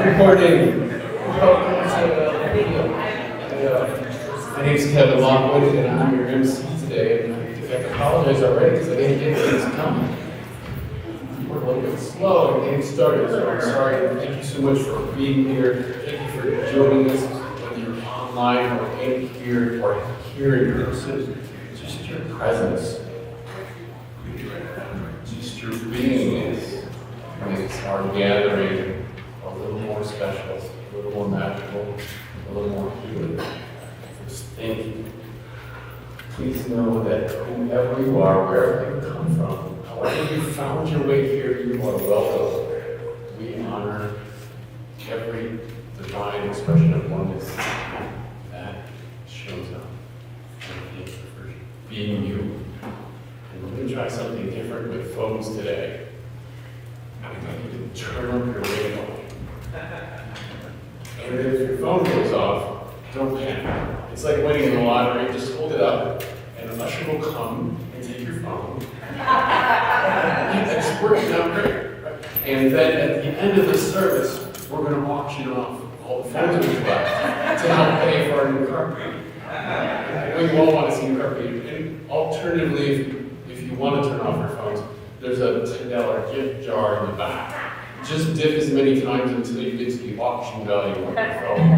Recording. My name's Kevin Lockwood, and I'm your MC today. And in fact, I apologize already because I didn't get things coming. We're a little bit slow and getting started, so I'm sorry. Thank you so much for being here. Thank you for joining us, whether you're online or in here or here in person. Just your presence, just your beingness makes our gathering a little more special, a little more magical, a little more human. Just thank you. Please know that whoever you are, wherever you come from, however you found your way here, you are welcome. We honor every divine expression of oneness that shows up. Thank you for being you. And we're going to try something different with phones today. I'm going to turn up your radio. And if your phone goes off, don't panic. It's like winning in the lottery. Just hold it up, and an usher will come and take your phone. It's working out great. Right? And then at the end of the service, we're going to auction off all the phones we've got to help pay for our new carpet. We all want to see new carpet. And alternatively, if you want to turn off your phones, there's a $10 gift jar in the back. Just dip as many times until you get to the auction value of your phone.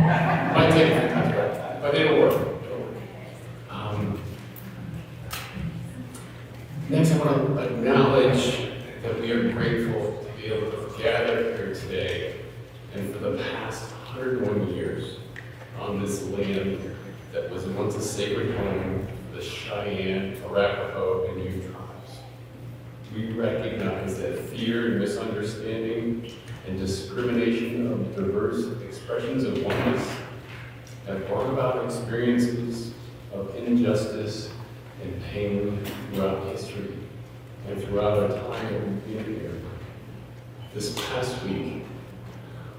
Might take a few times, right? But it'll work. It'll work. Next, I want to acknowledge that we are grateful to be able to gather here today and for the past 101 years on this land that was once a sacred home for the Cheyenne, Arapaho, and Ute tribes. We recognize that fear and misunderstanding and discrimination of diverse expressions of oneness have brought about experiences of injustice and pain throughout history and throughout our time that we've been here. This past week,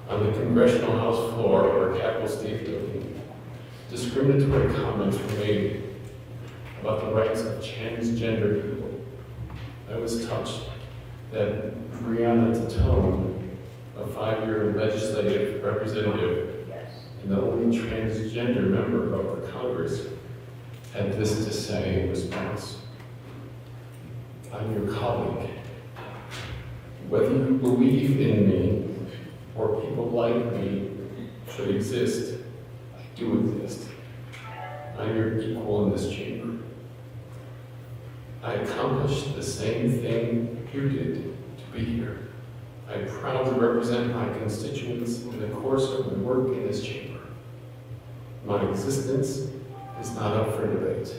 on the Congressional House floor or Capitol State Building, discriminatory comments were made about the rights of transgender people. I was touched that Brianna Tatone, a 5-year legislative representative and the only transgender member of our Congress, had this to say in response. I'm your colleague. Whether you believe in me or people like me should exist, I do exist. I'm your equal in this chamber. I accomplished the same thing you did to be here. I'm proud to represent my constituents in the course of my work in this chamber. My existence is not up for debate.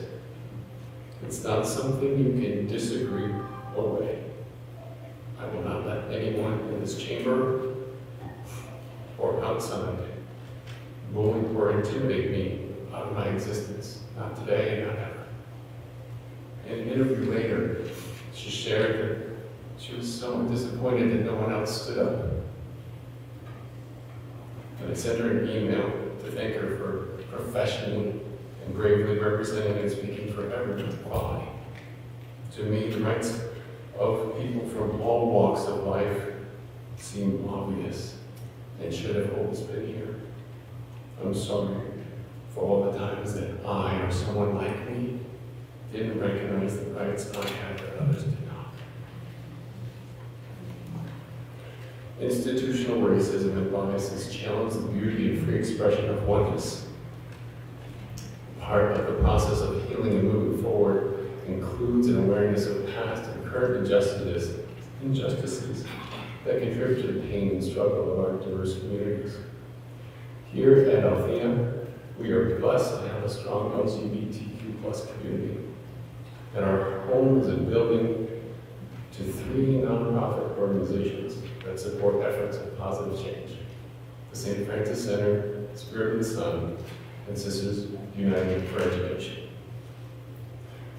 It's not something you can disagree or weigh. I will not let anyone in this chamber or outside bully or intimidate me out of my existence. Not today, not ever. In an interview later, she shared that she was so disappointed that no one else stood up. And I sent her an email to thank her for professionally and bravely representing and speaking for everyone. Why? To me, the rights of people from all walks of life seem obvious and should have always been here. I'm sorry. for all the times that I or someone like me didn't recognize the rights I had that others did not. Institutional racism and biases challenge the beauty and free expression of oneness. Part of the process of healing and moving forward includes an awareness of past and current injustices that contribute to the pain and struggle of our diverse communities. Here at Althea, we are blessed to have a strong LGBTQ+ community, and our home is a building to 3 nonprofit organizations that support efforts of positive change: the St. Francis Center, Spirit of the Sun, and Sisters United for Education.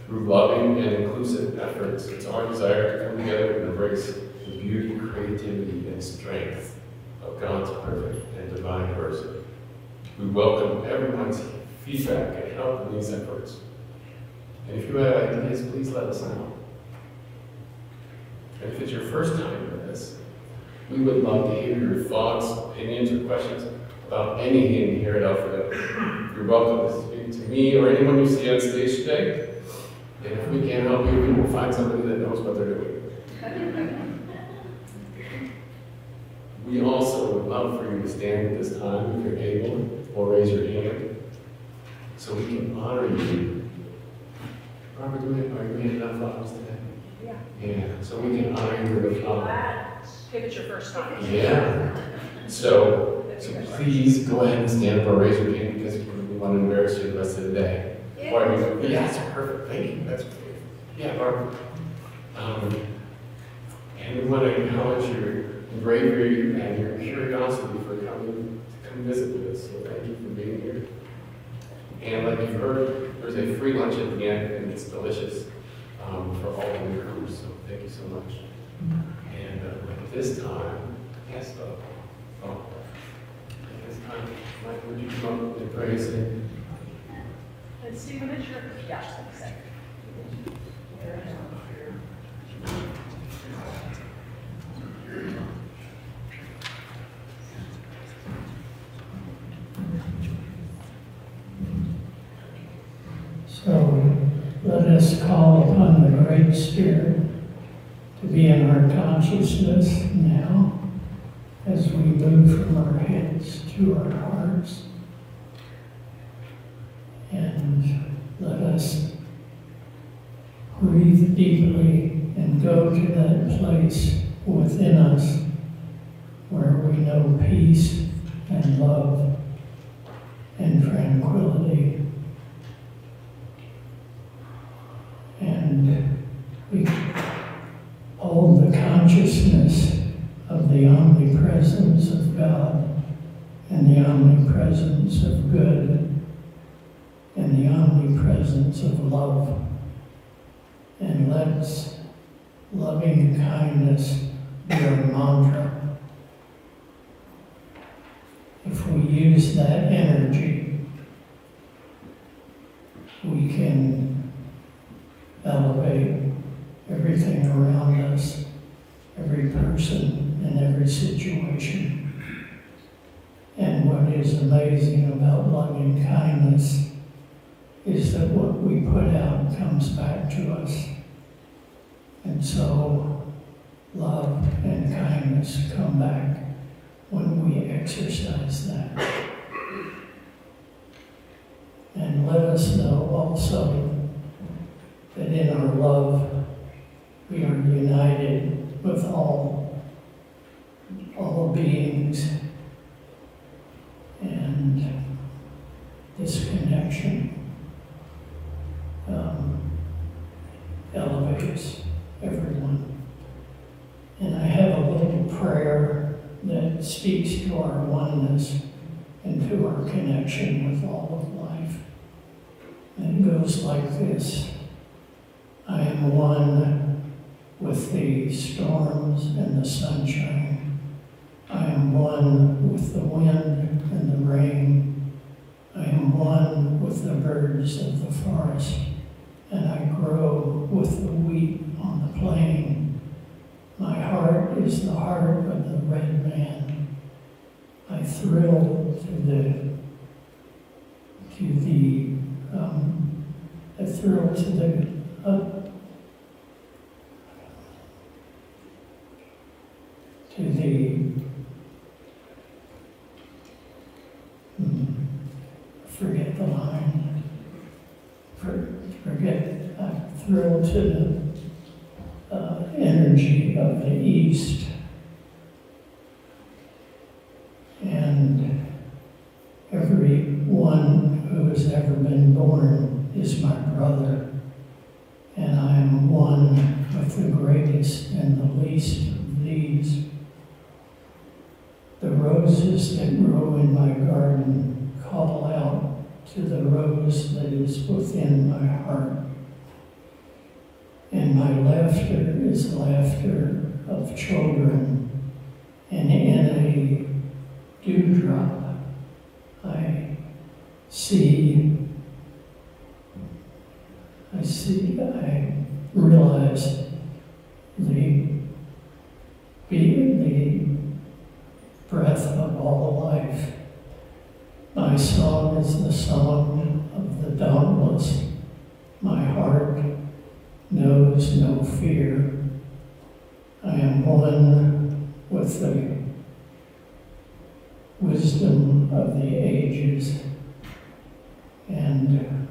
Through loving and inclusive efforts, it's our desire to come together and embrace the beauty, creativity, and strength of God's perfect and divine person. We welcome everyone's feedback and help in these efforts. And if you have ideas, please let us know. And if it's your first time with this, we would love to hear your thoughts, opinions, or questions about anything here at Althea. You're welcome to speak to me or anyone you see on stage today. And if we can't help you, we will find somebody that knows what they're doing. We also would love for you to stand at this time if you're able, or raise your hand, so we can honor you. Are we doing enough flowers today? Yeah, so we can honor you with a flower. If it's your first time. Yeah. So please go ahead and stand up or raise your hand because we want to embarrass you the rest of the day. Yes, perfect. Thank you. That's great. Yeah, Barbara. And we want to acknowledge your bravery and your curiosity for coming to come visit with us. So thank you for being here. And like you've heard, there's a free lunch at the end, and it's delicious for all the newcomers. So thank you so much. And at this time, yes, at this time, Mike, would you come up and pray us in? And Stephen, it's your, yeah, second. So let us call upon the Great Spirit to be in our consciousness now as we move from our heads to our hearts. And let us breathe deeply and go to that place within us where we know peace and love and tranquility. And we hold the consciousness of the omnipresence of God and the omnipresence of good and the omnipresence of love. And let's loving kindness be our mantra. If we use that energy, we can elevate everything around us, every person and every situation. And what is amazing about loving kindness is that what we put out comes back to us. And so love and kindness come back when we exercise that. And let us know also that in our love we are united with all beings, and this connection elevates everyone. And I have a little prayer that speaks to our oneness and to our connection with all of life. And it goes like this: I am one with the storms and the sunshine. I am one with the wind and the rain. I am one with the birds of the forest, and I grow with the wheat on the plain. My heart is the heart of the red man. I thrill to thrilled to the forget the line. I'm thrilled to the energy of the East. And everyone who has ever been born is my brother. And I am one with the greatest and the least of these. The roses that grow in my garden call out to the rose that is within my heart. And my laughter is laughter of children, and in a dewdrop I realize the breath of all life. My song is the song of the dauntless. My heart knows no fear. I am one with the wisdom of the ages. And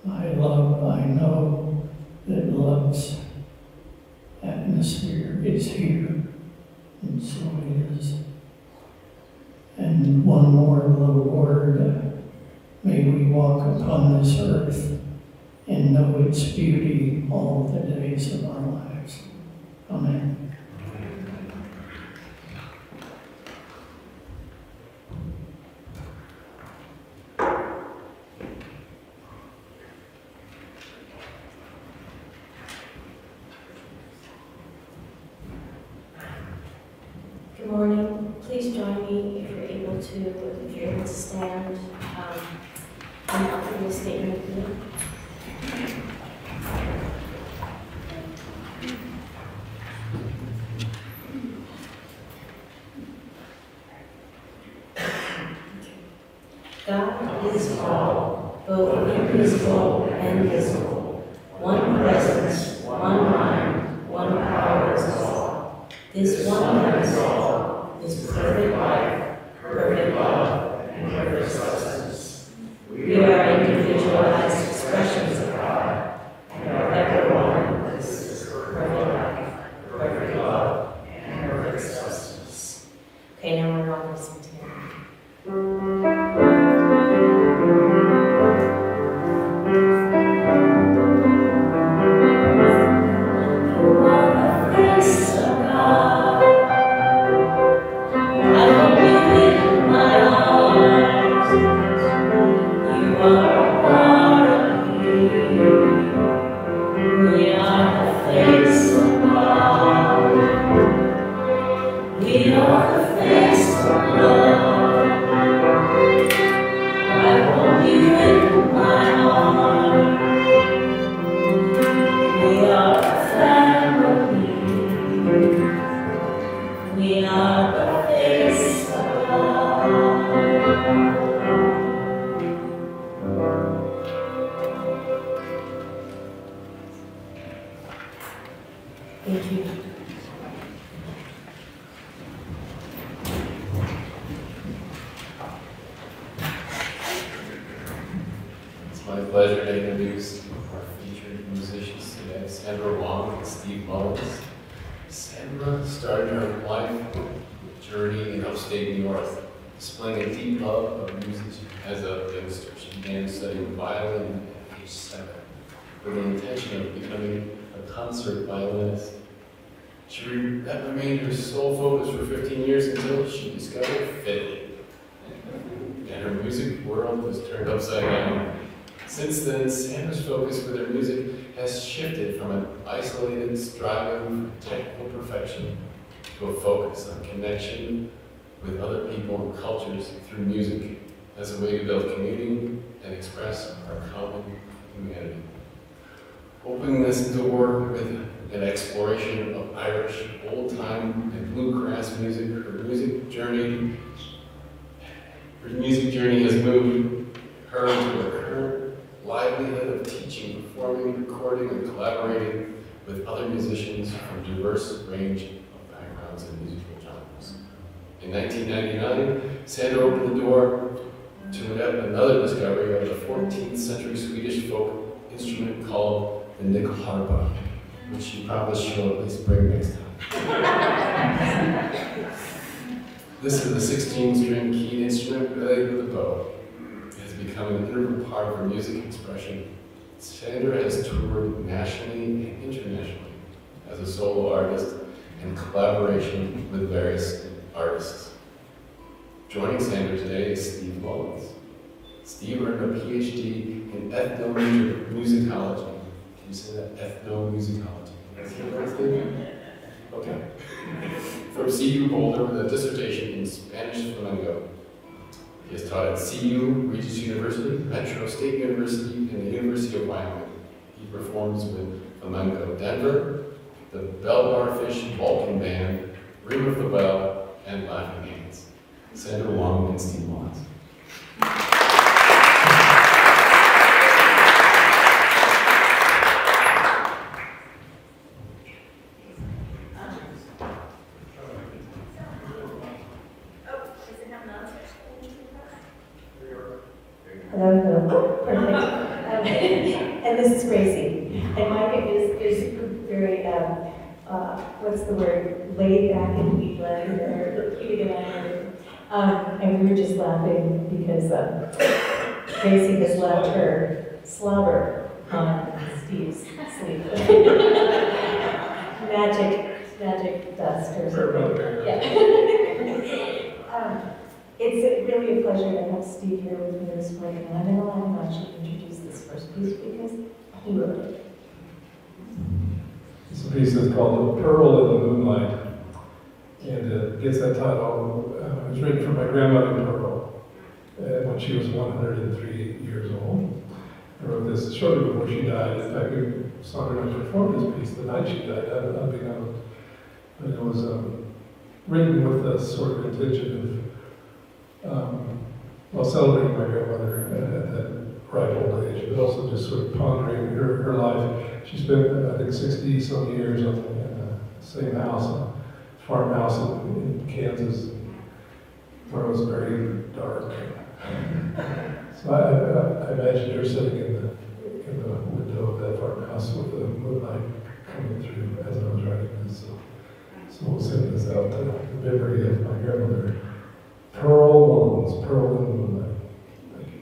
my love, I know that love's atmosphere is here, and so it is. And one more little word, may we walk upon this earth and know its beauty all the days of our lives. Amen. Good morning. Please join me if you're able to stand and offer a statement of faith. God is all, both invisible and visible. One presence, one mind, one power is all. This one that is all is perfect life, perfect love, and perfect substance. We are individualized expressions of God, and are ever one with this perfect life, perfect love, and perfect substance. Okay, now we're all listening together. Thank you. It's my pleasure to introduce our featured musicians today, Sandra Wong and Steve Mullins. Sandra started her life journey in upstate New York, displaying a deep love of music as a youngster. She began studying violin at age 7 with the intention of becoming a concert violinist. That remained her sole focus for 15 years until she discovered fiddling. And her music world was turned upside down. Since then, Sandra's focus with her music has shifted from an isolated striving for technical perfection to a focus on connection with other people and cultures through music as a way to build community and express our common humanity. Opening this door with an exploration of Irish, old-time, and bluegrass music, her music journey has moved her to her current live livelihood of teaching, performing, recording, and collaborating with other musicians from a diverse range of backgrounds and musical genres. In 1999, Sandra opened the door to yet another discovery of the 14th century Swedish folk instrument called the nyckelharpa, which she promised she'll at least bring next time. This is a 16-string keyed instrument played with a bow. It has become an integral part of her music expression. Sandra has toured nationally and internationally as a solo artist in collaboration with various artists. Joining Sandra today is Steve Mullins. Steve earned a PhD in ethnomusicology. Can you say that? Ethnomusicology. Is that right, Steve? Okay. From CU Boulder with a dissertation in Spanish flamenco. He has taught at CU, Regis University, Metro State University, and the University of Wyoming. He performs with Flamenco Denver, the Belbar Fish Balkan Band, Ring of the Bell, and Laughing Hands. Sandra Wong and Steve Mullins. Hello. Perfect. And this is Gracie. And Micah is very, what's the word, laid back and weed-led, or cute and and we were just laughing because Gracie has left her slobber on Steve's sleeve. Magic dust or something. Yeah. It's really a pleasure to have Steve here with me this morning, and I'm going to let him actually introduce this first piece because he wrote it. This piece is called Pearl in the Moonlight, and it gets that title. It was written for my grandmother Pearl when she was 103 years old. I wrote this shortly before she died. In fact, we saw her perform this piece the night she died, unbeknownst. But it was written with a sort of intention of while celebrating my grandmother at that ripe old age, but also just sort of pondering her life. She spent, I think, 60-some years in the same house, a farmhouse in Kansas, where it was very dark. So I imagined her sitting in the window of that farmhouse with the moonlight coming through as I was writing this. So we'll send this out to the memory of my grandmother. Pearl Mullins, Pearl in the Moonlight. Thank you.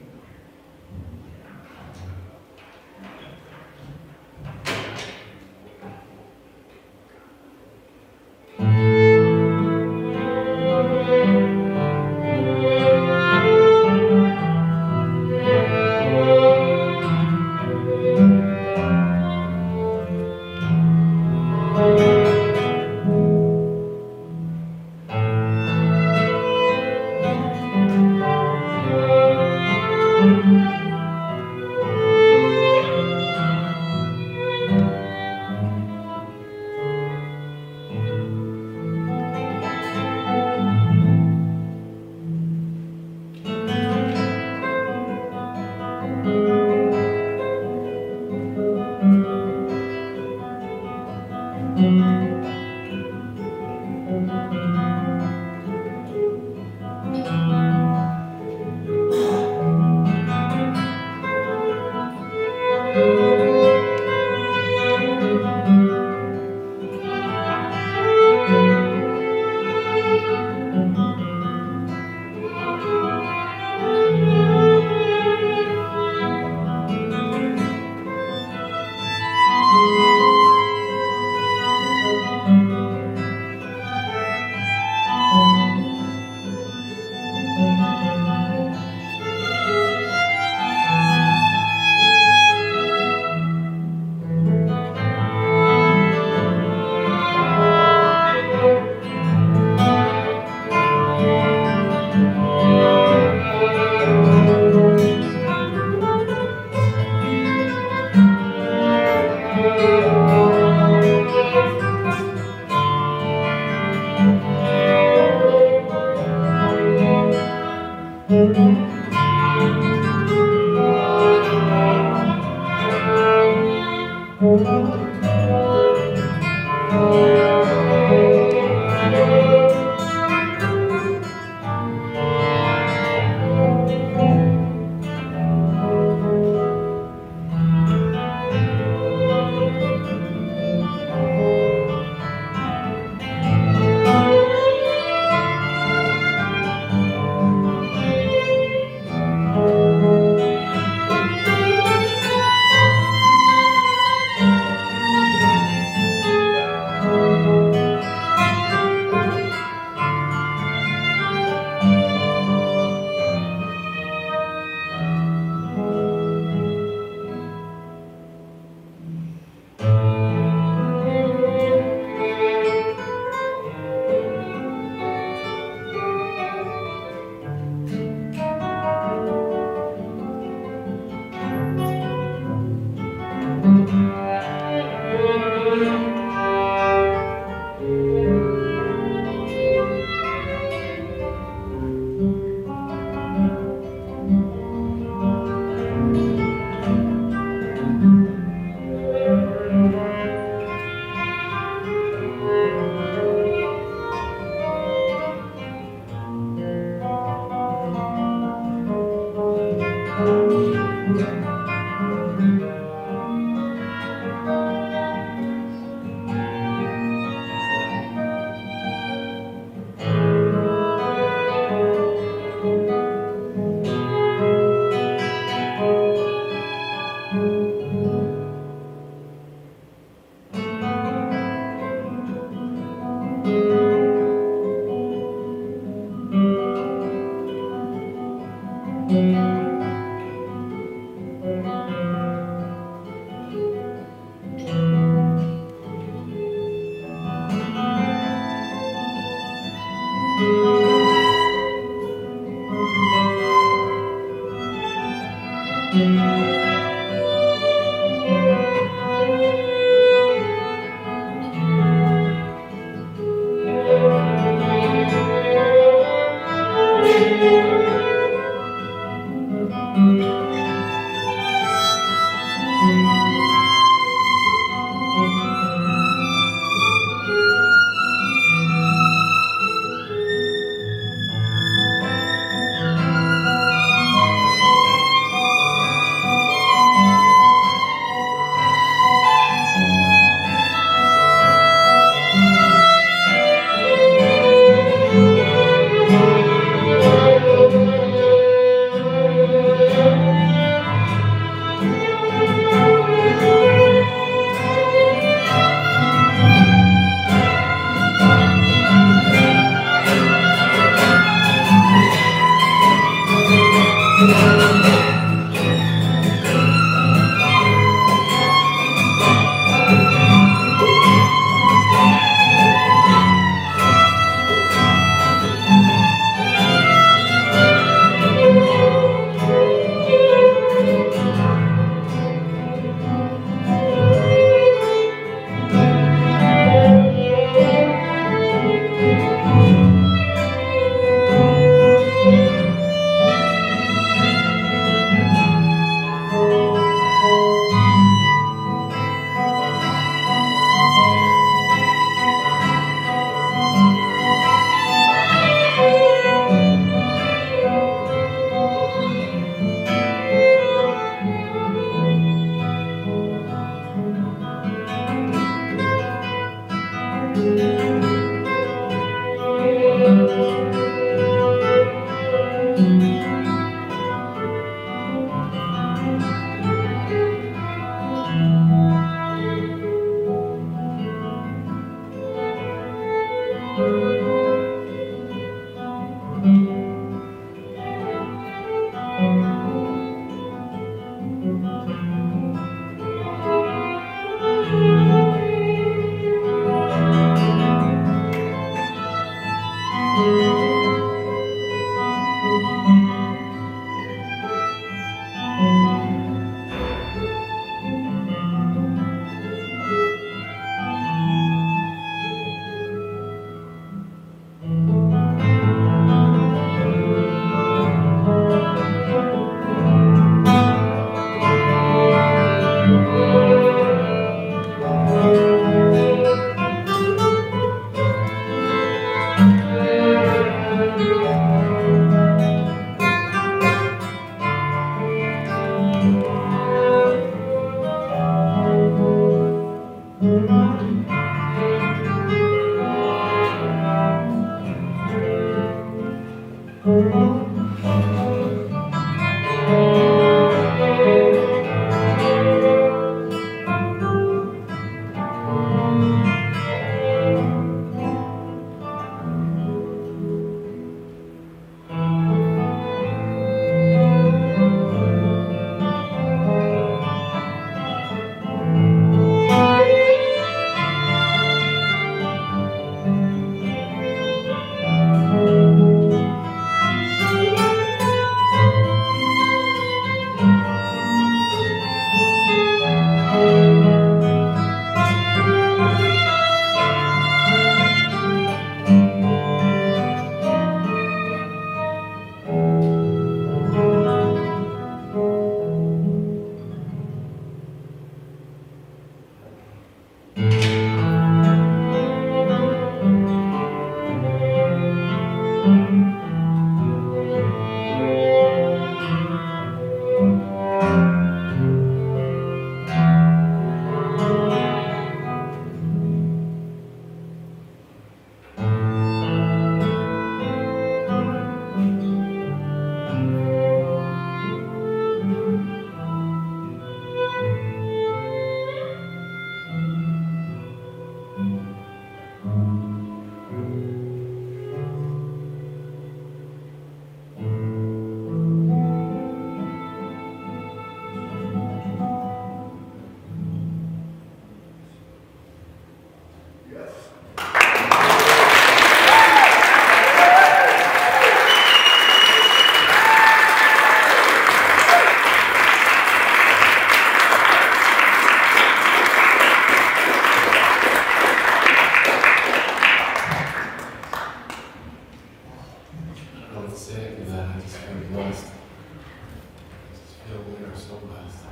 We are so blessed.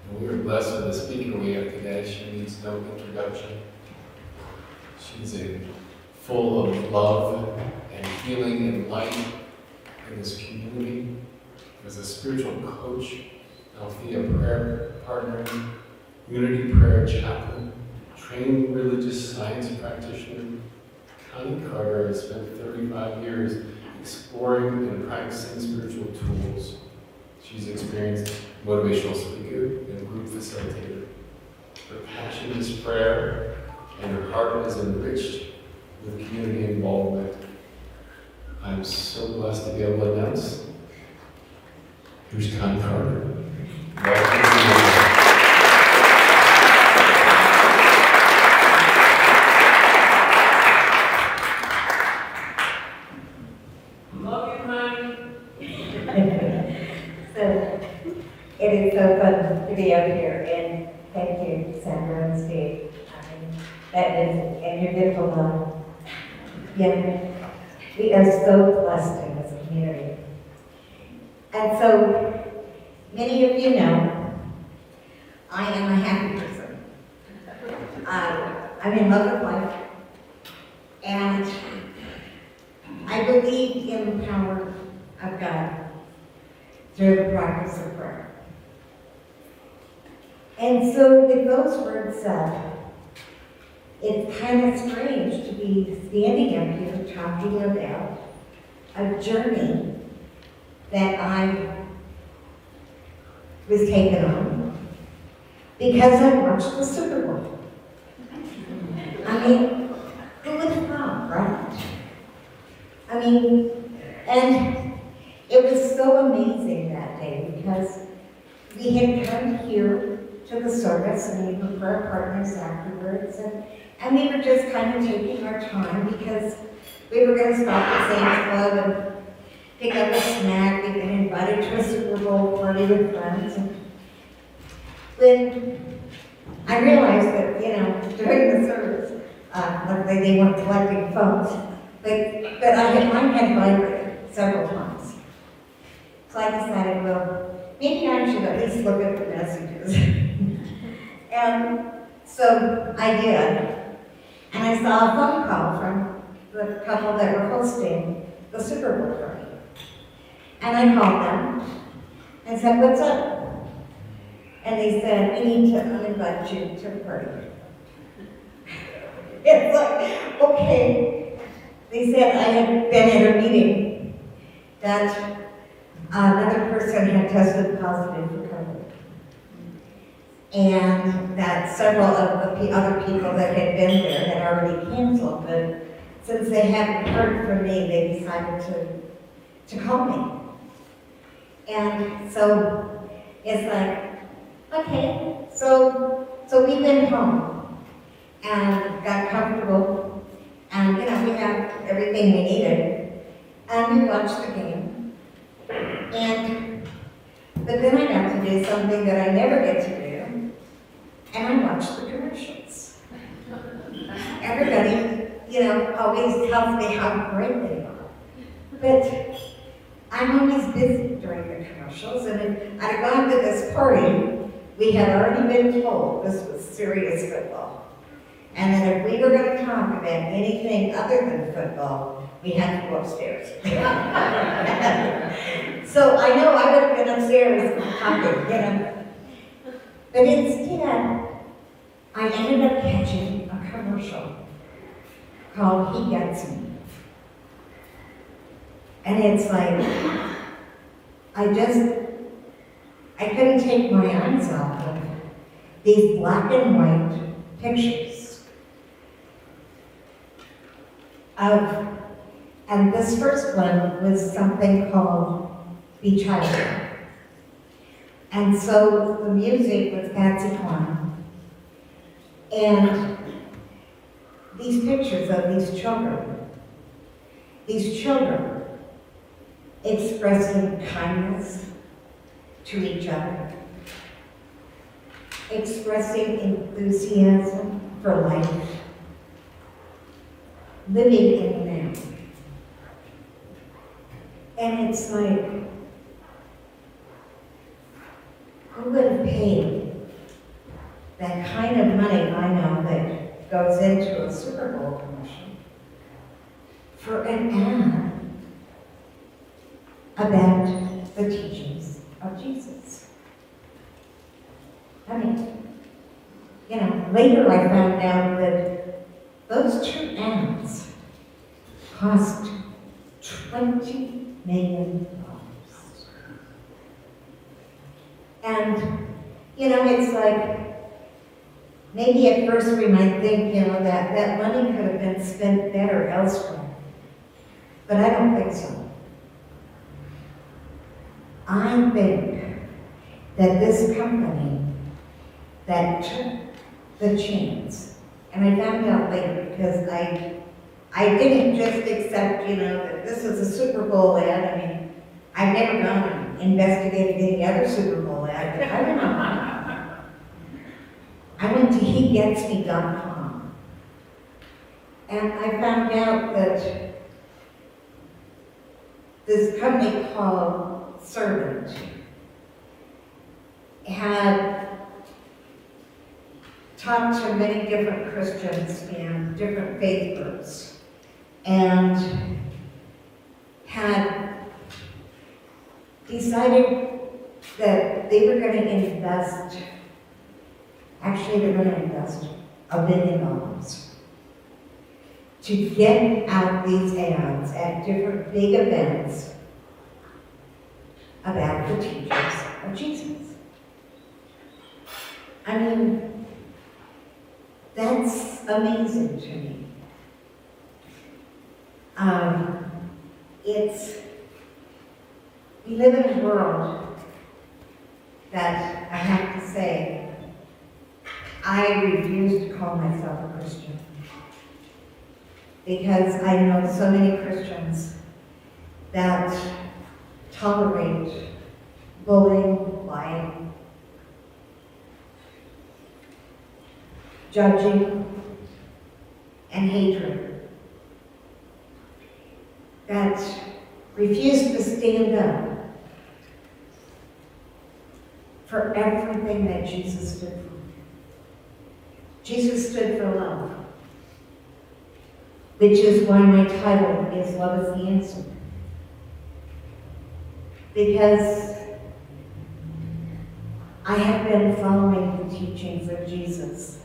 And we are blessed with the speaker we have today. She needs no introduction. She's full of love and healing and light in this community. As a spiritual coach, Althea prayer partner, unity prayer chaplain, trained religious science practitioner, Coni has spent 35 years exploring and practicing spiritual tools. She's experienced motivational speaker and group facilitator. Her passion is prayer, and her heart is enriched with community involvement. I'm so blessed to be able to announce here's Coni Carter. Love you, Coni. So, it is so fun to be up here, and thank you, Sandra and Steve. And your beautiful mom. Yeah, we are so blessed in this community. And so, many of you know, I am a happy person. I'm in love with life, and I believe in the power of God through the practice of prayer. And so with those words said, it's kind of strange to be standing up here talking about a journey that I was taken on because I watched the Super Bowl. I mean, who would have thought, right? I mean, and it was so amazing that day because we had come here to the service and we were prayer partners afterwards, and we were just kind of taking our time because we were going to stop at Sam's Club and pick up a snack. We'd been invited to a Super Bowl party with friends. And when I realized that, during the service, luckily they weren't collecting phones, but mine had vibrated several times. So I decided, well, maybe I should at least look at the messages. And so I did. And I saw a phone call from the couple that were hosting the Super Bowl party. And I called them and said, what's up? And they said, we need to invite you to the party. It's like, okay. They said I had been at a meeting that another person had tested positive for COVID. And that several of the other people that had been there had already canceled, but since they hadn't heard from me, they decided to call me. And so it's like, okay, so we went home and got comfortable, and we had everything we needed, and we watched the game. But then I got to do something that I never get to do, and I watched the commercials. Everybody, always tells me how great they are, but I'm always busy during the commercials, and if I'd gone to this party, we had already been told this was serious football. And that if we were going to talk about anything other than football, we had to go upstairs. So I know I would have been upstairs talking, But instead, I ended up catching a commercial called He Gets Me. And it's like, I couldn't take my eyes off of these black and white pictures and this first one was something called Be Child. And so the music was Patsy Cline. And these pictures of these children expressing kindness to each other, expressing enthusiasm for life, living in the now. And it's like, paid that kind of money, I know, that goes into a Super Bowl commercial for an ad about the teachings of Jesus. I mean, later I found out that those two ads cost $20 million. And, it's like, maybe at first we might think, that money could have been spent better elsewhere. But I don't think so. I think that this company that took the chance, and I found out later because I didn't just accept, that this is a Super Bowl ad. I mean, I've never gone and investigated any other Super Bowl ad, but I don't know. I went to HeGetsMe.com, and I found out that this company called Servant had talked to many different Christians in different faith groups and had decided that they were going to invest, actually they're going to invest $1 billion to get out these ads at different big events about the teachings of Jesus. I mean, that's amazing to me. We live in a world that I have to say, I refuse to call myself a Christian. Because I know so many Christians that tolerate bullying, lying, judging, and hatred, that refuse to stand up for everything that Jesus stood for. Jesus stood for love, which is why my title is Love is the Answer. Because I have been following the teachings of Jesus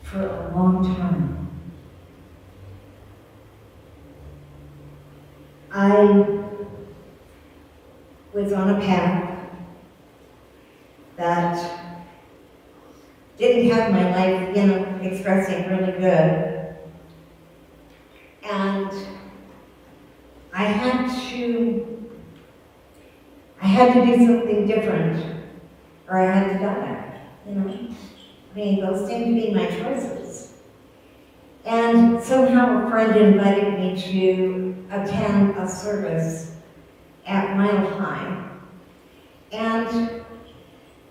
for a long time. I was on a path that didn't have my life, expressing really good. And I had to do something different, or I had to die. I mean, those seemed to be my choices. And somehow a friend invited me to attend a service at Mile High. And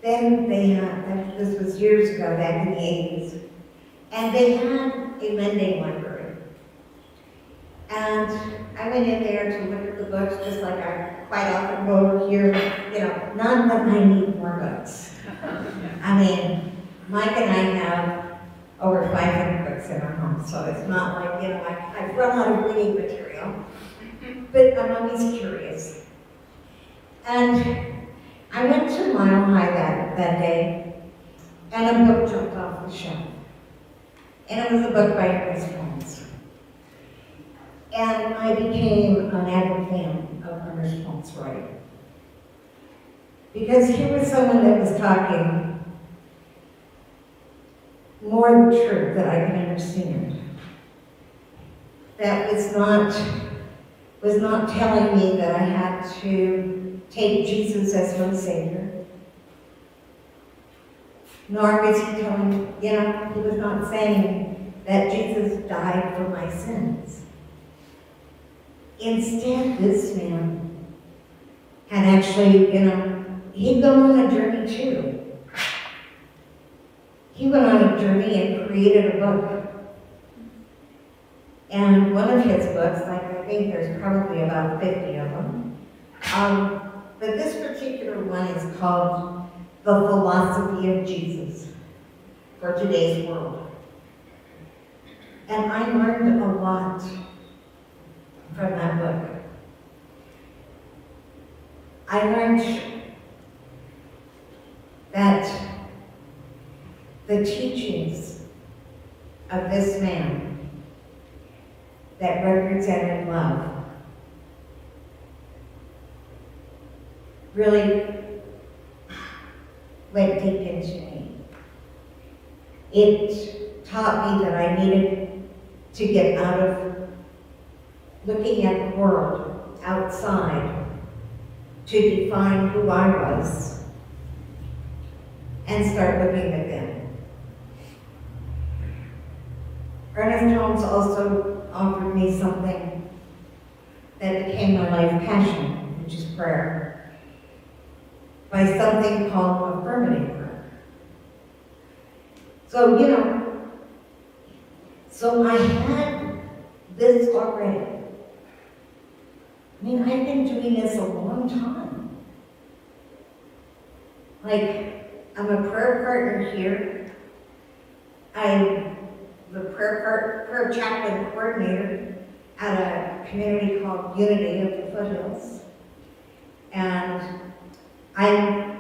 then they had, this was years ago, back in the 80s, and they had a lending library. And I went in there to look at the books, just like I quite often go over here, not that I need more books. I mean, Mike and I have over 500 books in our home, so it's not like, I've run out of reading material, but I'm always curious. And I went to Mile High that day, and a book jumped off the shelf. And it was a book by Ernest Holmes. And I became an avid fan of Ernest Holmes' writing. Because here was someone that was talking more the truth that I could understand. That was not telling me that I had to take Jesus as my Savior. Nor was he telling me, he was not saying that Jesus died for my sins. Instead, this man had actually, he'd gone on a journey too. He went on a journey and created a book. And one of his books, I think there's probably about 50 of them, but this particular one is called the philosophy of Jesus for today's world. And I learned a lot from that book. I learned that the teachings of this man that represented love really went deep into me. It taught me that I needed to get out of looking at the world outside to define who I was and start looking at them. Ernest Holmes also offered me something that became my life passion, which is prayer, by something called affirmative prayer. So I had this already. I mean, I've been doing this a long time. Like, I'm a prayer partner here. I'm the prayer chaplain coordinator at a community called Unity of the Foothills. And I'm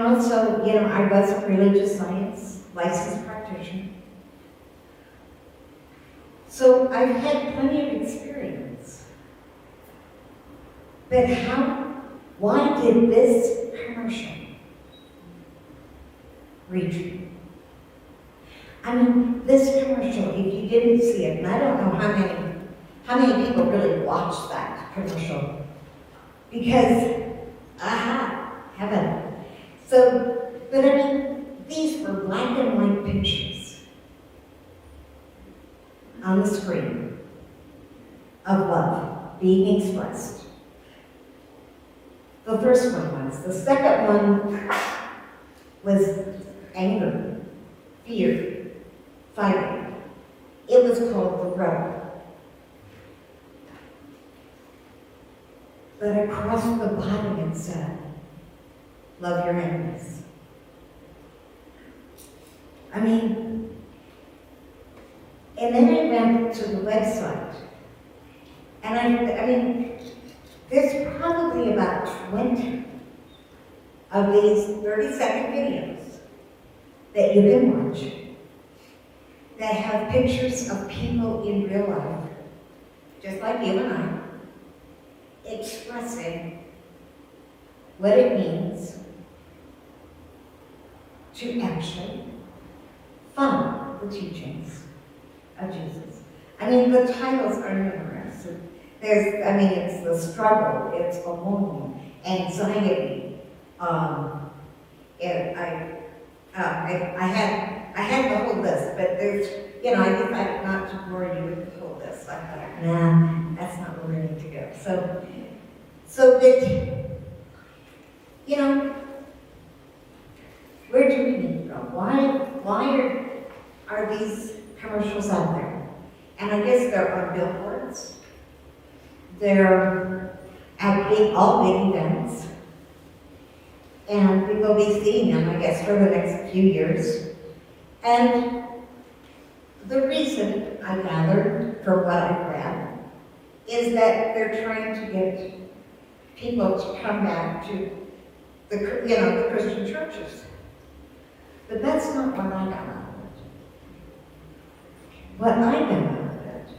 also, I was a religious science licensed practitioner. So I've had plenty of experience. But why did this commercial reach me? I mean, this commercial, if you didn't see it, and I don't know how many people really watched that commercial, because, heaven. So, but I mean, these were black and white pictures on the screen of love being expressed. The first one was. The second one was anger, fear, fighting. It was called the rebel. But across the bottom it said, love your enemies. I mean, and then I went to the website, and I mean, there's probably about 20 of these 30-second videos that you can watch that have pictures of people in real life, just like you and I, expressing what it means to actually follow the teachings of Jesus. I mean, the titles are numerous. It's the struggle, it's ammonia, anxiety. I had the whole list, but there's, I decided not to bore you with the whole list. I thought, nah, that's not where we need to go. So that, where do we need to go? Why are these commercials out there? And I guess they're on billboards. They're at all big events. And we will be seeing them, I guess, for the next few years. And the reason I gathered from what I've read is that they're trying to get people to come back to the Christian churches. But that's not what I got out of it. What I got out of it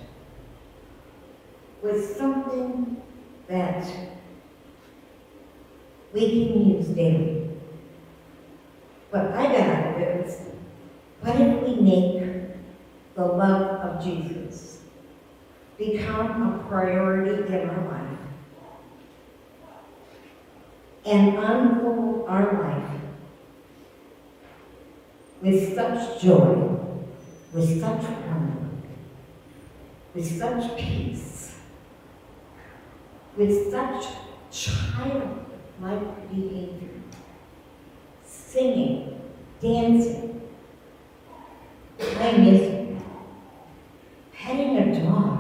was something that we can use daily. What I got out of it was, what if we make the love of Jesus become a priority in our life and unfold our life with such joy, with such wonder, with such peace, with such childlike behavior, singing, dancing, playing music, petting a dog.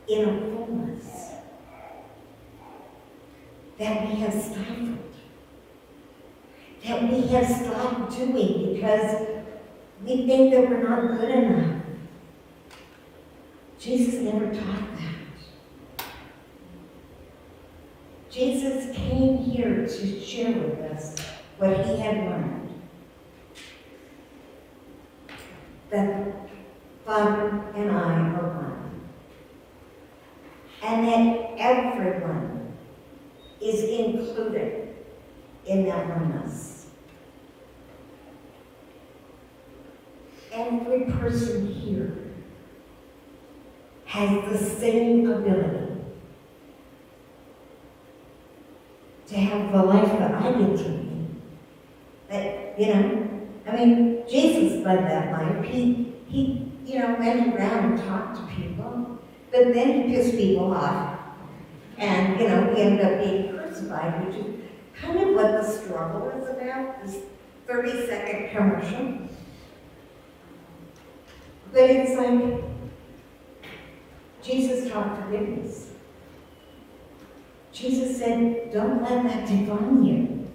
in a fullness that we have stifled, that we have stopped doing because we think that we're not good enough. Jesus never taught that. Jesus came here to share with us what he had learned. That Father and I are one. And that everyone is included in that oneness. Every person here has the same ability to have the life that I get to lead. That, Jesus led that life. He went around and talked to people, but then he pissed people off. And, he ended up being crucified, which is kind of what the struggle is about, this 30-second commercial. But it's like, Jesus taught forgiveness. Jesus said, don't let that define you.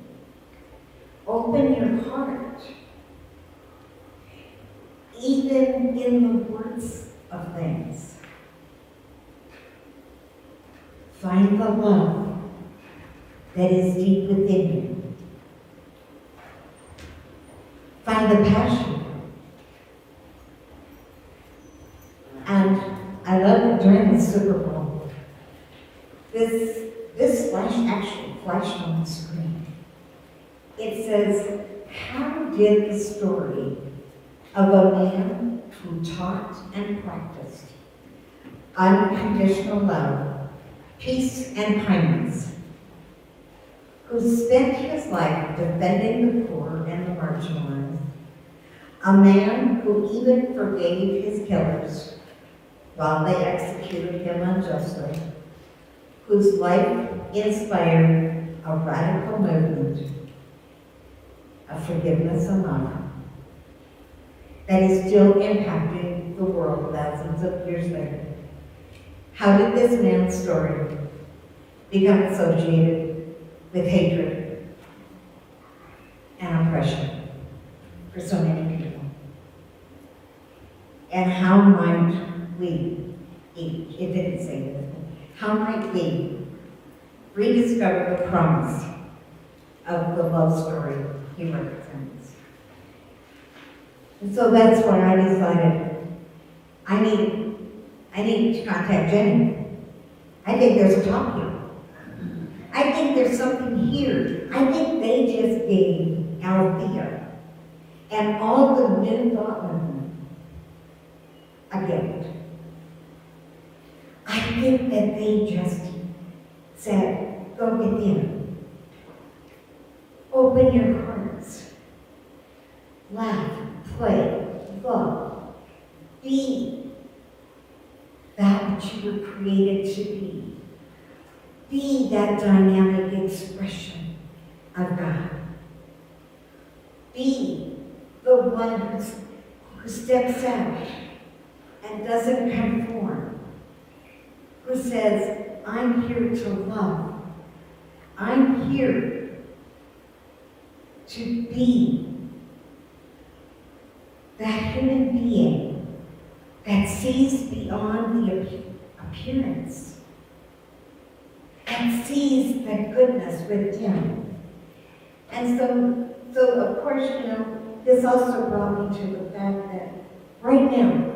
Open your heart. Even in the worst of things. Find the love that is deep within you. Find the passion. And I love it during the Super Bowl. This flashed on the screen. It says, how did the story of a man who taught and practiced unconditional love, peace, and kindness, who spent his life defending the poor and the marginalized, a man who even forgave his killers while they executed him unjustly, whose life inspired a radical movement of forgiveness and love that is still impacting the world thousands of years later. How did this man's story become associated with hatred and oppression for so many people? And how might we, it didn't say this, how might we rediscover the promise of the love story he represents? And so that's why I decided I need to contact Jenny. I think there's a talk here. I think there's something here. I think they just gave Althea and all the new thought movement a gift. I think that they just said, go within. Open your hearts. Laugh, play, love. Be that which you were created to be. Be that dynamic expression of God. Be the one who steps out and doesn't conform. Who says, I'm here to love. I'm here to be that human being that sees beyond the appearance, that sees the goodness within. And so of course, this also brought me to the fact that right now,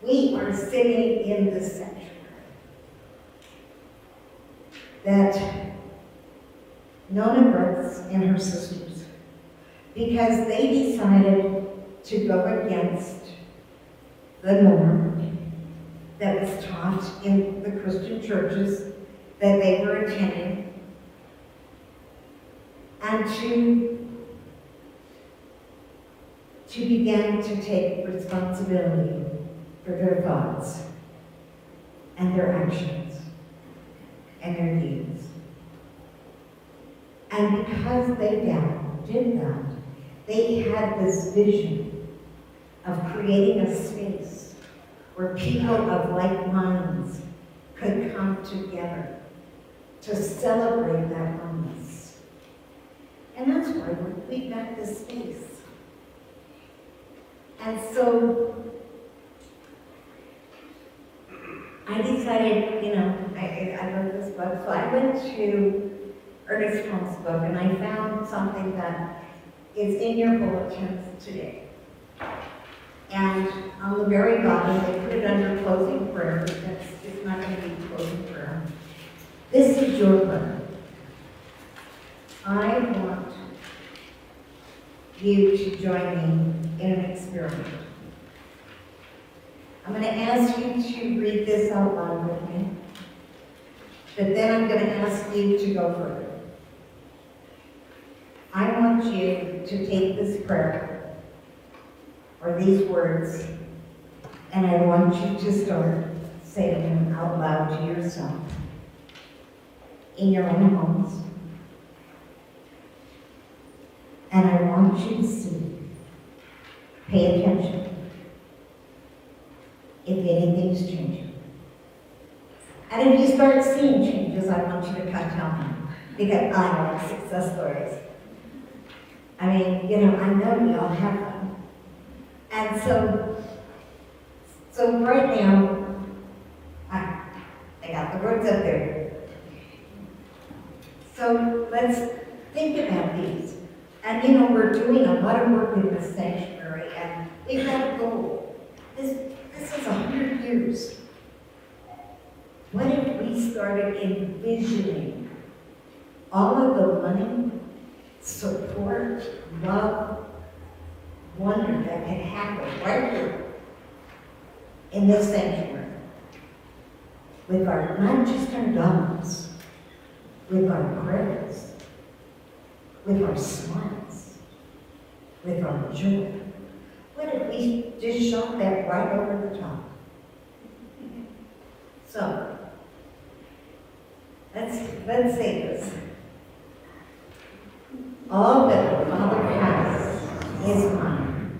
we are sitting in this sanctuary that Nona Brooks and her sisters, because they decided to go against the norm that was taught in the Christian churches that they were attending, and to begin to take responsibility for their thoughts and their actions and their deeds. And because they did that, they had this vision of creating a space where people of like minds could come together to celebrate that oneness. And that's why we got this space. And so I decided, I wrote this book. So I went to Ernest Holmes' book and I found something that is in your bulletins today. And on the very bottom, they put it under closing prayer, because it's not going to be closing prayer. This is your prayer. I want you to join me in an experiment. I'm going to ask you to read this out loud with me, but then I'm going to ask you to go further. I want you to take this prayer, or these words, and I want you to start saying them out loud to yourself, in your own homes. And I want you to see, pay attention, if anything's changing. And if you start seeing changes, I want you to tell me, because I like success stories. I mean, I know we all have them. And so right now, I got the words up there. So let's think about these. And we're doing a lot of work in this sanctuary, and we've got a goal. This is 100 years. What if we started envisioning all of the money, support, love, wonder that can happen right here in this sanctuary, with not just our dollars, with our prayers, with our smiles, with our joy. What if we just shot that right over the top? So, let's say this. All that the Father has is mine.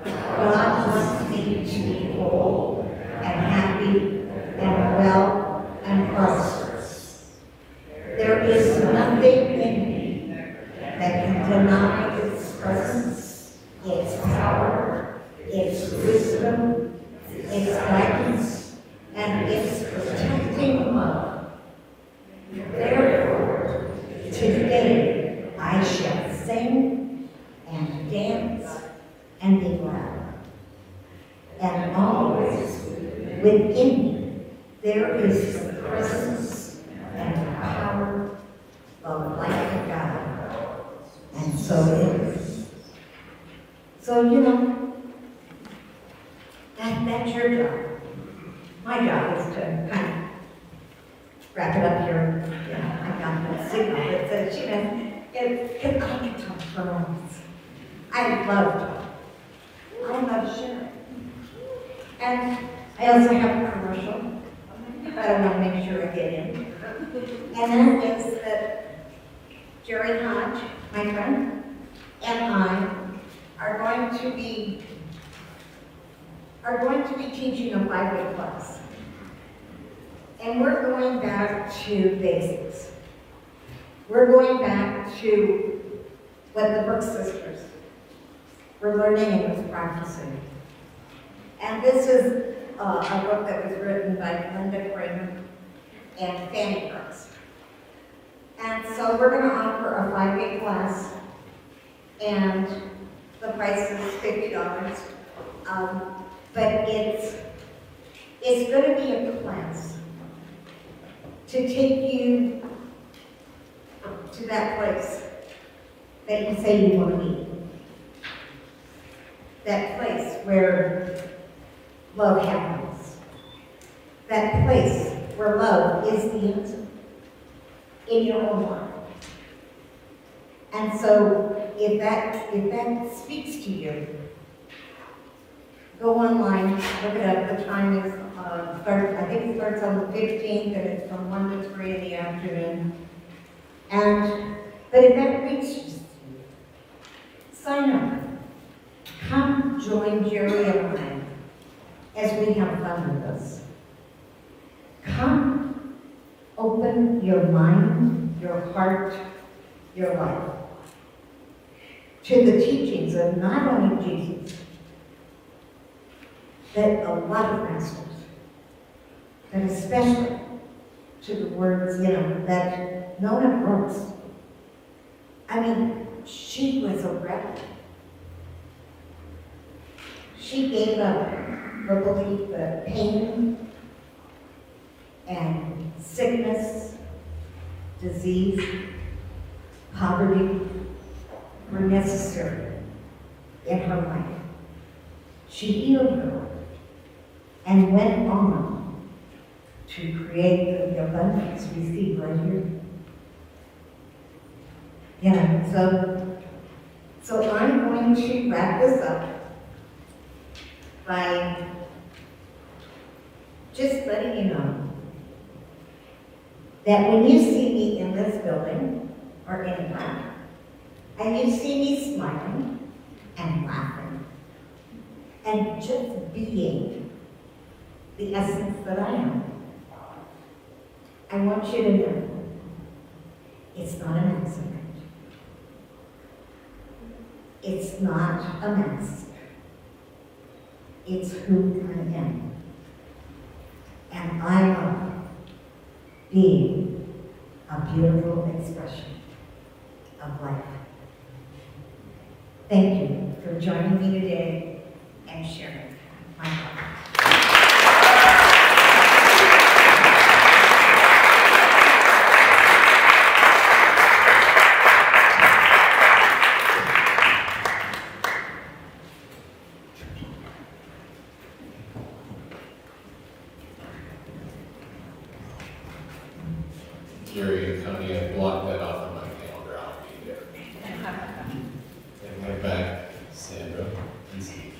God wants me to be whole and happy and well and prosperous. There is nothing in me that can deny its presence, its power, its wisdom, its guidance, and its protecting love. Therefore, today I shall sing and dance and be glad. And always within me there is the presence and the power of the light of God. And so it is. So, that's your job. My job is to kind of wrap it up here. I got that signal that says, it's I can talk for moments. I love talk. I love sharing. And I also have a commercial that I want to make sure I get in. And that is that Jerry Hodge, my friend, and I are going to be teaching a 5-week class. And we're going back to basics. We're going back to what the Brooks sisters were learning and was practicing. And this is a book that was written by Linda Kramer and Fanny Brooks. And so we're going to offer a 5-week class, and the price is $50. But it's going to be a class to take you to that place that you say you want to be. That place where love happens. That place where love is the answer in your own life. And so if that speaks to you, go online, look it up. The time is, I think it starts on the 15th, and it's from 1 to 3 in the afternoon. But if that reaches you, sign up. Come join Jerry and I as we have fun with this. Come your mind, your heart, your life to the teachings of not only Jesus, but a lot of masters, but especially to the words, that Nona wrote. I mean, she was a rebel. She gave up her belief that pain and sickness, disease, poverty were necessary in her life. She healed her and went on to create the abundance we see right here. So I'm going to wrap this up by just letting you know that when you see me in this building or anywhere, and you see me smiling and laughing and just being the essence that I am, I want you to know it's not an accident. It's not a mask. It's who I am. And I love being a beautiful expression of life. Thank you for joining me today and sharing my heart. Gary and Coni, I blocked that off of my calendar. I'll be there. And right back, Sandra and Steve.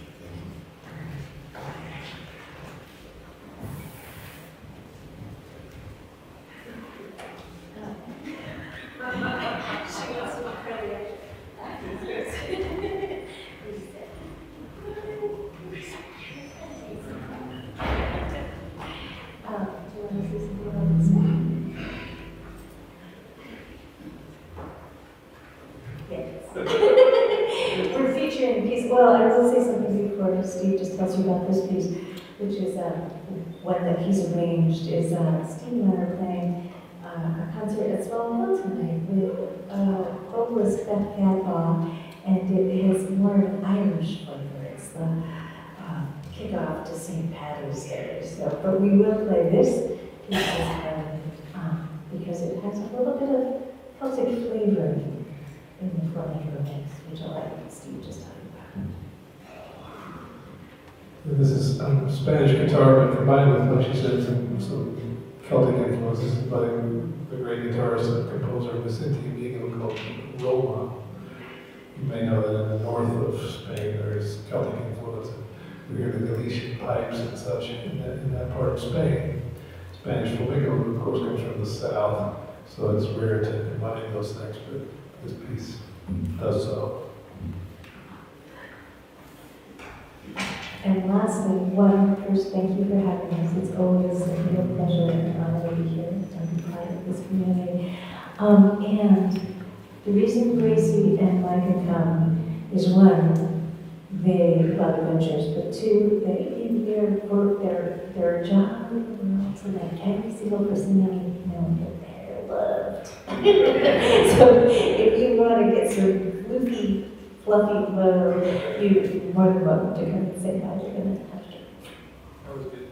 We're featuring a piece, well, I was going to say something before Steve just tells you about this piece, which is one that he's arranged, is Steve and I are playing a concert at Swell Hill tonight with vocalist Beth Gadbaugh, and it is more of an Irish flavor. It's the kickoff to St. Paddy's Day. So, but we will play this piece because it has a little bit of Celtic flavor in the flamenco mix, which I like Steve just talking about. This is Spanish guitar, but combined with, like she said, some Celtic influences by the great guitarist and composer Vicente Miguel called Roma. You may know that in the north of Spain there is Celtic influence. We hear the Galician pipes and such in that part of Spain. Spanish flamenco, of course, comes from the south, so it's rare to combine those things, but this piece does so. And lastly, first, thank you for having us. It's always a real pleasure and an honor to be here and be part of this community. And the reason Gracie and Micah come is one, they love adventures, but two, they in their job, so that every single person they know that they're loved. So if you want to get some floofy, fluffy love, you're more than welcome to come and say hi to them after. That was good.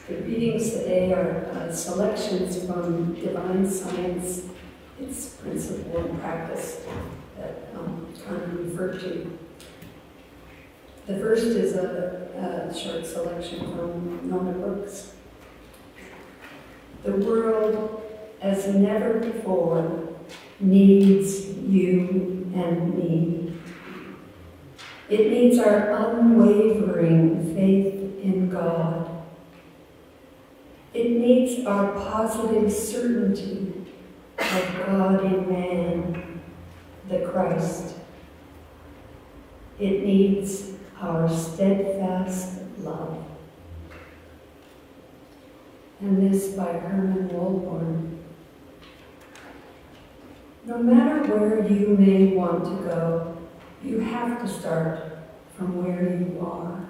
The readings today are selections from Divine Science, its principle and practice that Coni referred to. The first is a short selection from Nona Books. The world, as never before, needs you and me. It needs our unwavering faith in God. It needs our positive certainty of God in man, the Christ. It needs our steadfast love. And this by Herman Wolborn. No matter where you may want to go, you have to start from where you are.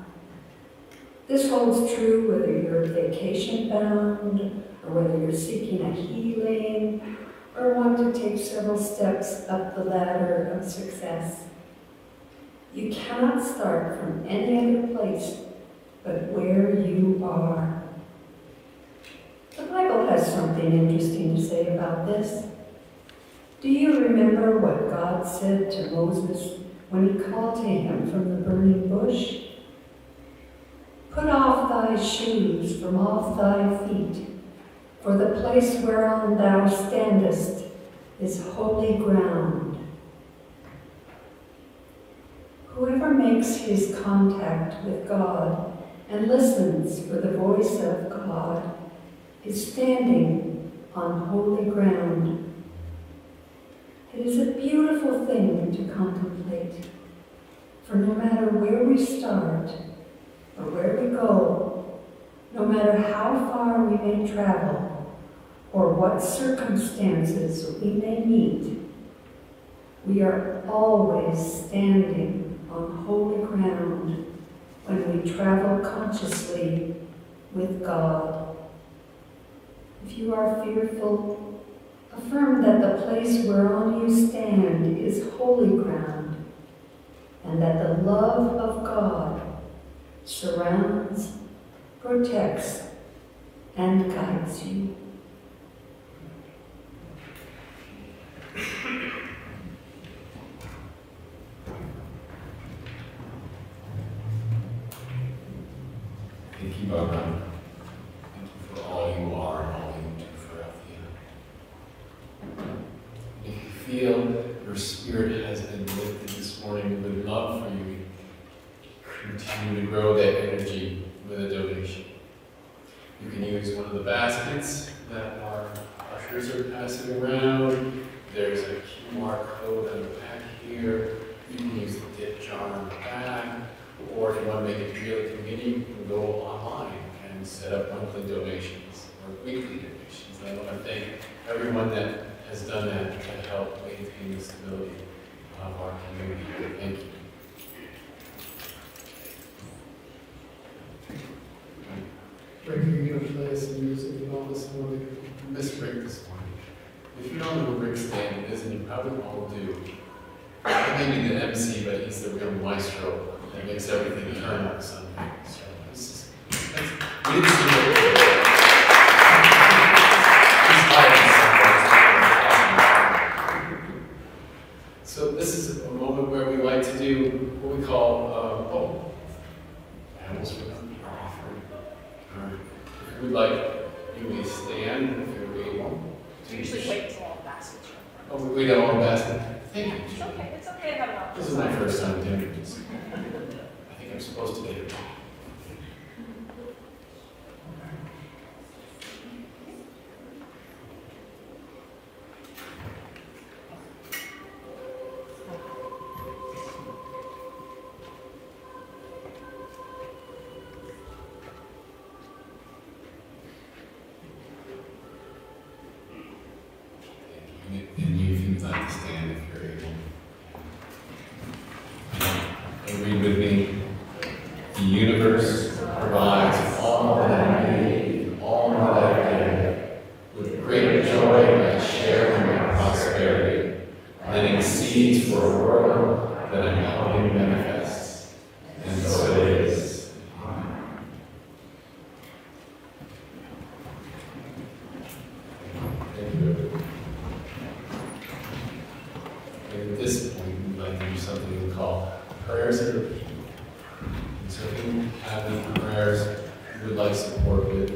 This holds true whether you're vacation bound, or whether you're seeking a healing, or want to take several steps up the ladder of success. You cannot start from any other place but where you are. The Bible has something interesting to say about this. Do you remember what God said to Moses when he called to him from the burning bush? Put off thy shoes from off thy feet, for the place whereon thou standest is holy ground. Whoever makes his contact with God and listens for the voice of God is standing on holy ground. It is a beautiful thing to contemplate, for no matter where we start or where we go, no matter how far we may travel or what circumstances we may meet, we are always standing on holy ground when we travel consciously with God. If you are fearful, affirm that the place whereon you stand is holy ground, and that the love of God surrounds, protects, and guides you. Thank you, Barbara. Thank you for all you are and all you do for Althea. If you feel your spirit has been lifted this morning, we would love for you to continue to grow that energy with a donation. You can use one of the baskets that our ushers are passing around. There's a QR code on the back here. You can use the dip jar on the back. Or if you want to make it really convenient, you can go online and set up monthly donations or weekly donations. And I want to thank everyone that has done that to help maintain the stability of our community. Thank you. Rick, you're going to play some music and all this morning. Miss Rick this morning. If you don't know who Rick Stanton is, and you probably all do, he may be the MC, but he's the real maestro that makes everything turn on Sunday. So we didn't see it. So this is a moment where we like to do what we call, I almost forgot our offering. All right. If we'd like, you may stand if you're able. We usually wait until all the baskets are. Oh, we got all the basket. Thank you. It's okay to have a lot. This is my first time doing this. I think I'm supposed to get it wrong. And you, if you'd like to stand if you're able. And read with me. The universe provides all that I need, all that I get. With great joy I share in my prosperity, planting seeds for a world that I'm helping manifest. And so it is. Amen. Thank you. And at this point, we'd like to do something we call prayers of the people. So if you have any prayers you would like support with,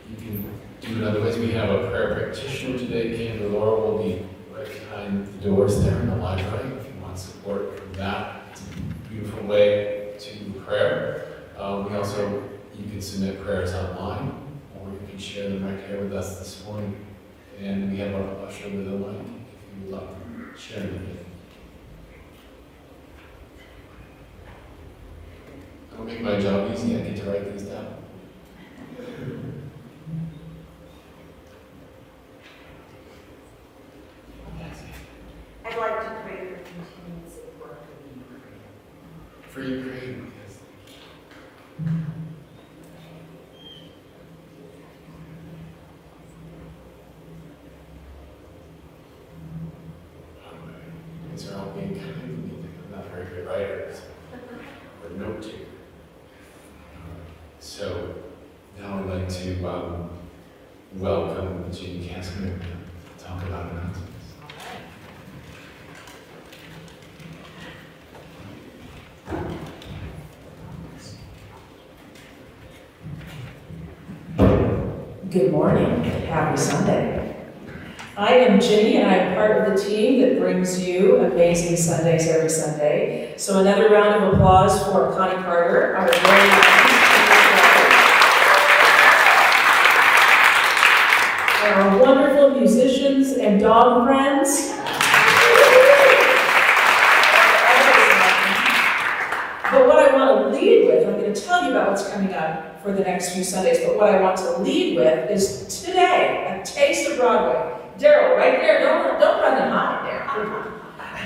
you can do it other ways. We have a prayer practitioner today. Candace Laura will be right behind the doors there in the library if you want support from that. It's a beautiful way to prayer. We also, you can submit prayers online, or you can share them right here with us this morning. And we have our usher with a mic if you would like to share them. It'll make my job easy. I get to write these down. I'd like to pray for continued support For Ukraine, yes. These are all being kind to me. I'm not a very good writer or note taker. So now I'd like to welcome Jean Casimir to talk about announcements. Good morning, happy Sunday. I am Ginny and I am part of the team that brings you amazing Sundays every Sunday. So another round of applause for Coni Carter, our very our wonderful musicians and dog friends. But what I want to lead with, I'm going to tell you about what's coming up for the next few Sundays, but what I want to lead with is today, a taste of Broadway. Daryl, right there, don't run and hide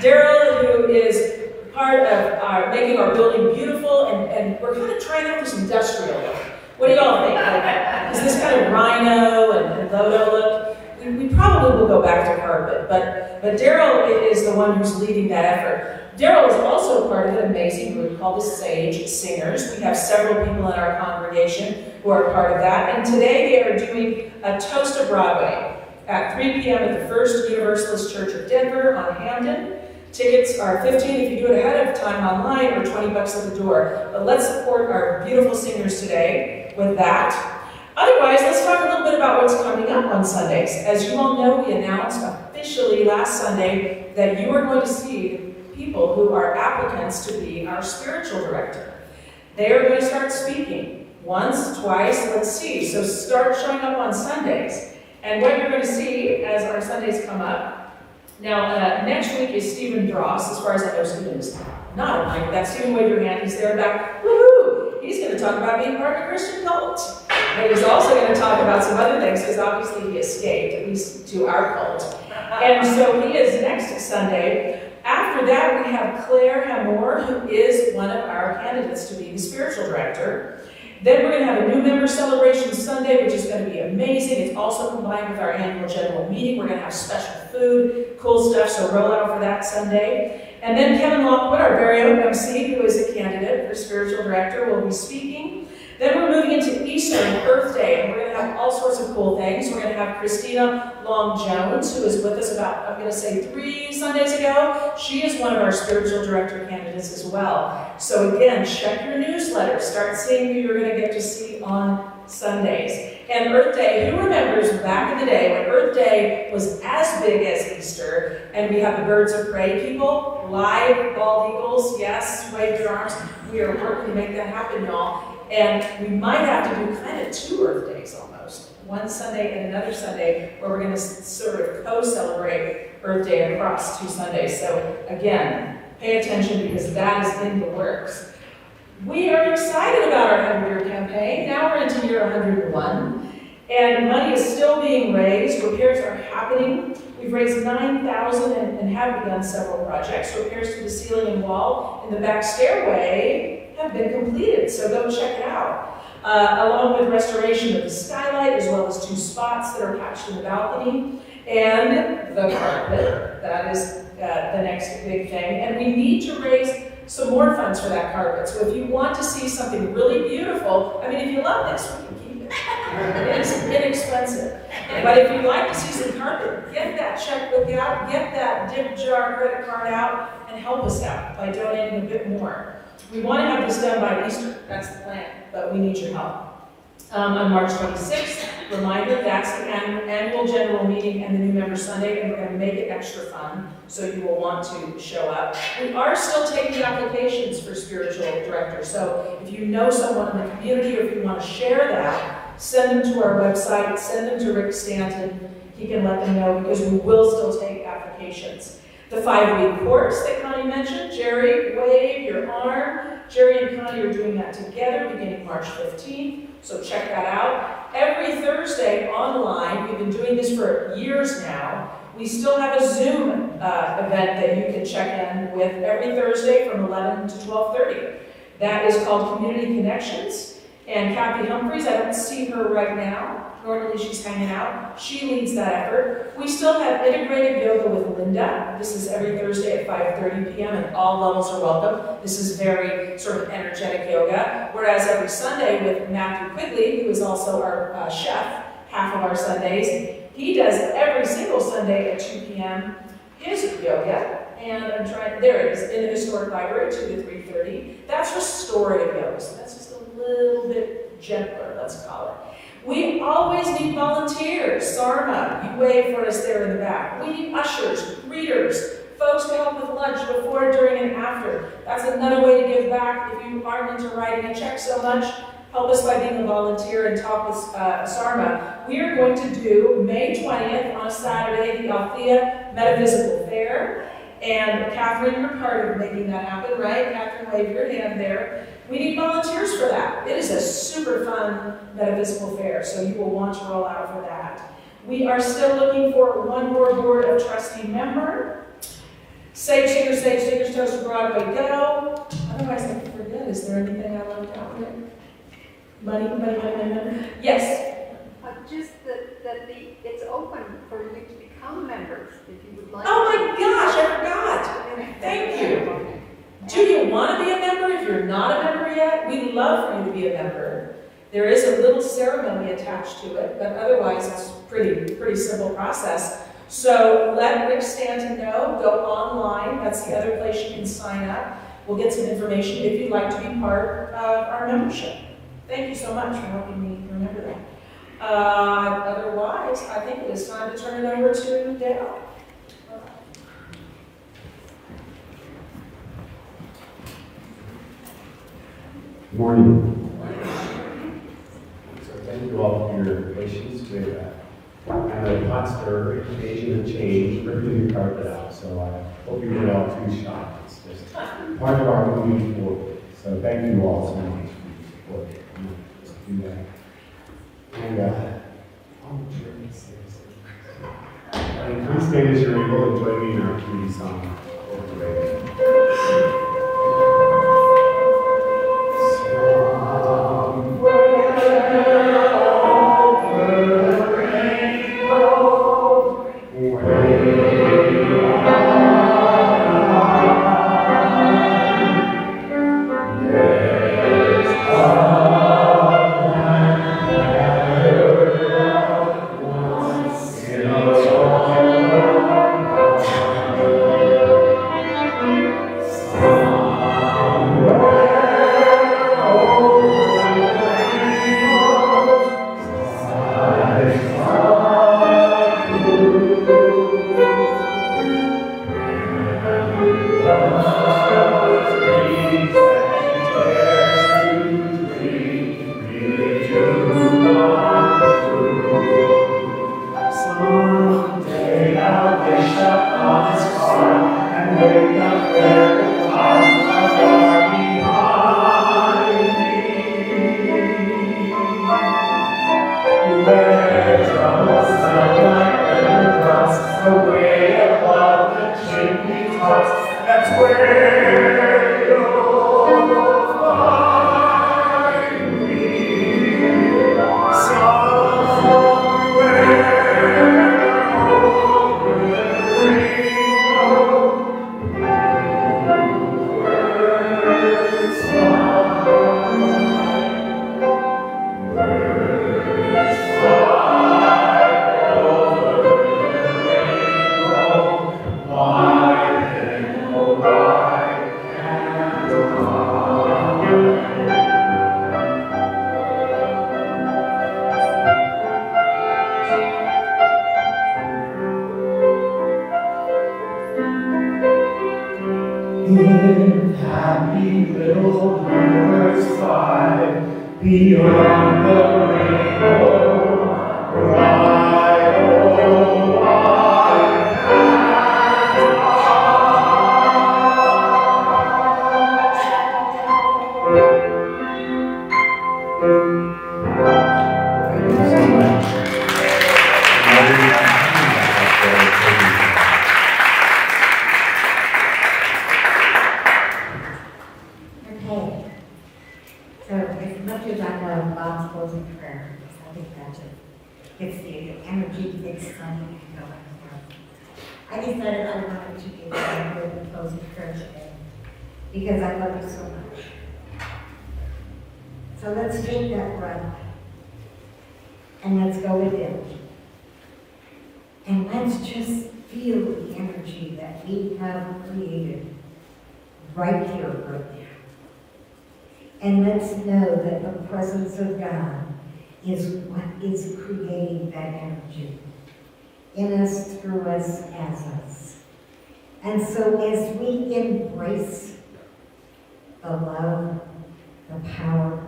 there. Daryl, who is part of making our building beautiful, and we're kind of trying out this industrial look. What do y'all think? Like, is this kind of rhino and Lodo look? We probably will go back to carpet, but Daryl is the one who's leading that effort. Daryl is also part of an amazing group called the Sage Singers. We have several people in our congregation who are part of that, and today they are doing a Toast of Broadway at 3 p.m. at the First Universalist Church of Denver on Hamden. Tickets are $15 if you do it ahead of time online, or $20 at the door. But let's support our beautiful singers today with that. Otherwise, let's talk a little bit about what's coming up on Sundays. As you all know, we announced officially last Sunday that you are going to see people who are applicants to be our spiritual director. They are going to start speaking once, twice, let's see. So start showing up on Sundays. And what you're going to see as our Sundays come up, now next week is Stephen Dross. As far as I know, Stephen is not online, but that's Stephen, wave your hand, he's there back, woohoo! He's going to talk about being part of a Christian cult. And he's also going to talk about some other things, because obviously he escaped, at least to our cult. And so he is next Sunday. After that, we have Claire Hamor, who is one of our candidates to be the spiritual director. Then we're going to have a new member celebration Sunday, which is going to be amazing. It's also combined with our annual general meeting. We're going to have special food, cool stuff, so roll out for that Sunday. And then Kevin Lockwood, our very own MC, who is a candidate for spiritual director, will be speaking. Then we're moving into Easter and Earth Day, and we're going to have all sorts of cool things. We're going to have Christina Long-Jones, who is with us about, I'm going to say 3 Sundays ago. She is one of our spiritual director candidates as well. So again, check your newsletter. Start seeing who you're going to get to see on Sundays. And Earth Day, who remembers back in the day when Earth Day was as big as Easter, and we have the Birds of Prey people, live bald eagles, yes, wave your arms. We are working to make that happen, y'all. And we might have to do kind of 2 Earth Days almost. One Sunday and another Sunday, where we're going to sort of co-celebrate Earth Day across 2 Sundays. So again, pay attention, because that is in the works. We are excited about our 100-year campaign. Now we're into year 101, and money is still being raised. Repairs are happening. We've raised $9,000 and have begun several projects. Repairs to the ceiling and wall in the back stairway have been completed, so go check it out. Along with restoration of the skylight, as well as 2 spots that are patched in the balcony, and the carpet. That is the next big thing. And we need to raise some more funds for that carpet. So if you want to see something really beautiful, I mean, if you love this, we can keep it. It is inexpensive. But if you'd like to see some carpet, get that checkbook out, get that dip jar credit card out, and help us out by donating a bit more. We want to have this done by Easter. That's the plan, but we need your help. On March 26th, reminder, that's the annual general meeting and the new member Sunday, and we're going to make it extra fun, so you will want to show up. We are still taking applications for spiritual directors, so if you know someone in the community, or if you want to share that, send them to our website, send them to Rick Stanton. He can let them know, because we will still take applications. The 5-week course that Coni mentioned, Jerry, wave your arm. Jerry and Coni are doing that together beginning March 15th, so check that out. Every Thursday online, we've been doing this for years now. We still have a Zoom event that you can check in with every Thursday from 11 to 12:30. That is called Community Connections. And Kathy Humphreys, I don't see her right now. Normally she's hanging out. She leads that effort. We still have integrated yoga with Linda. This is every Thursday at 5:30 p.m. and all levels are welcome. This is very sort of energetic yoga. Whereas every Sunday with Matthew Quigley, who is also our chef, half of our Sundays, he does every single Sunday at 2 p.m. his yoga. And I'm trying, there it is, in the Historic Library, 2 to 3:30. That's restorative yoga, so that's just a little bit gentler, let's call it. We always need volunteers. Sarma, you wave for us there in the back. We need ushers, greeters, folks to help with lunch before, during, and after. That's another way to give back. If you aren't into writing a check so much, help us by being a volunteer and talk with Sarma. We are going to do May 20th on a Saturday, the Althea Metaphysical Fair. And Catherine, you're part of making that happen, right? Catherine, wave your hand there. We need volunteers for that. It is a super fun metaphysical fair, so you will want to roll out for that. We are still looking for one more board of trustee member. Sage Singers, Toast to Broadway, go. Otherwise, I forget, is there anything I left out there? Money. Yes. Just that it's open for you to become members if you would like. Oh my gosh, I forgot. Thank you. Do you want to be a member if you're not a member yet? We'd love for you to be a member. There is a little ceremony attached to it, but otherwise it's pretty simple process. So let Rick Stanton know, go online, that's the other place you can sign up. We'll get some information if you'd like to be part of our membership. Thank you so much for helping me remember that. Otherwise, I think it is time to turn it over to Dale. Good morning. So thank you all for your patience with kind of a hot stir, occasion of change, ripping the carpet out. So I hope you weren't all too shocked. It's just part of our moving forward. So thank you all so much for your support. Just do that. And and please stand as you're able and join me in our community song. Happy little birds fly beyond the rainbow, ride oh, wide Thank you so much. So as much as I love Bob's closing prayer, I think that just gets the energy exciting and going. I decided I wanted to give you the closing prayer today because I love you so much. So let's take that breath and let's go within. And let's just feel the energy that we have created right here, right now. And let's know that the presence of God is what is creating that energy in us, through us, as us. And so as we embrace the love, the power,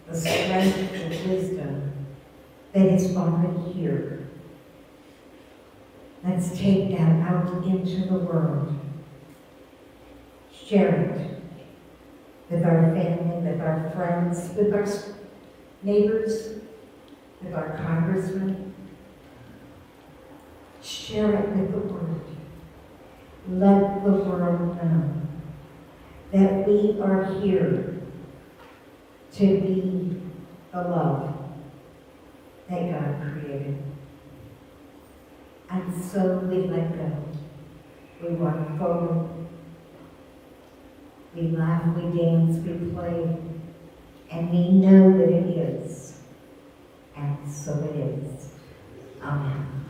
the strength, the wisdom that is already here, let's take that out into the world. Share it with our family, with our friends, with our neighbors, with our congressmen. Share it with the world. Let the world know that we are here to be the love that God created. And so we let go. We walk forward. We laugh, we dance, we play, and we know that it is. And so it is. Amen.